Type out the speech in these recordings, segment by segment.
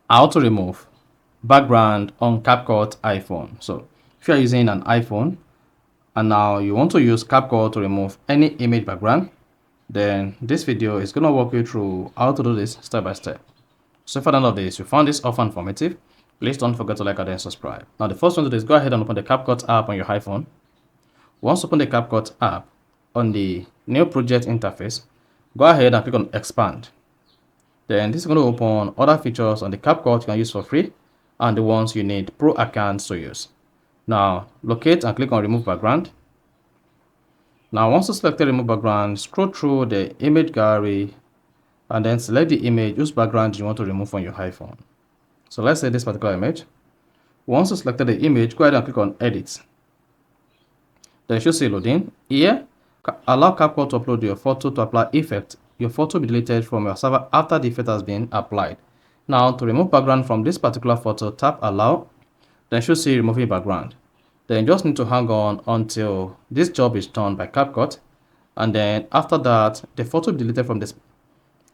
How to remove background on CapCut iPhone. So if you are using an iPhone and now you want to use CapCut to remove any image background, then this video is going to walk you through how to do this step by step. So for the end of this, you found this often informative, please don't forget to like and then subscribe. Now the first one to do is go ahead and open the CapCut app on your iPhone. Once you open the CapCut app on the new project interface, go ahead and click on expand. Then this is going to open other features on the CapCut you can use for free and the ones you need pro accounts to use. Now locate and click on remove background. Now once you select the remove background, scroll through the image gallery and then select the image whose background you want to remove from your iPhone. So let's say this particular image. Once you selected the image, go ahead and click on edit. Then you should see loading. Here, allow CapCut to upload your photo to apply effect. Your photo will be deleted from your server after the effect has been applied. Now to remove background from this particular photo, tap allow. Then you should see removing background. Then you just need to hang on until this job is done by CapCut. And then after that, the photo will be deleted from this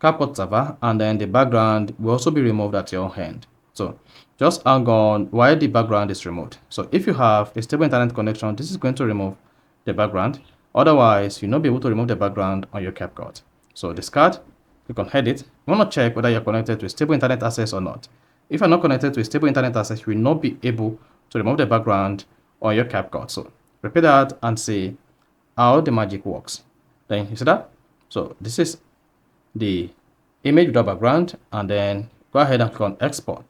CapCut server and then the background will also be removed at your own hand. So just hang on while the background is removed. So if you have a stable internet connection, this is going to remove the background. Otherwise, you'll not be able to remove the background on your CapCut. So discard, click on edit. You want to check whether you're connected to a stable internet access or not. If you're not connected to a stable internet access, you will not be able to remove the background on your CapCut. So repeat that and see how the magic works. Then you see that? So this is the image without background, and then go ahead and click on export.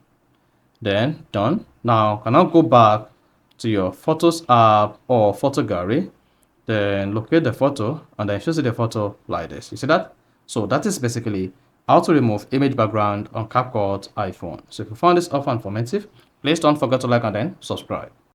Then done. Now can now go back to your photos app or photo gallery, then locate the photo and then you should see the photo like this. You see that? So that is basically how to remove image background on CapCut iPhone. So if you found this offer informative, please don't forget to like and then subscribe.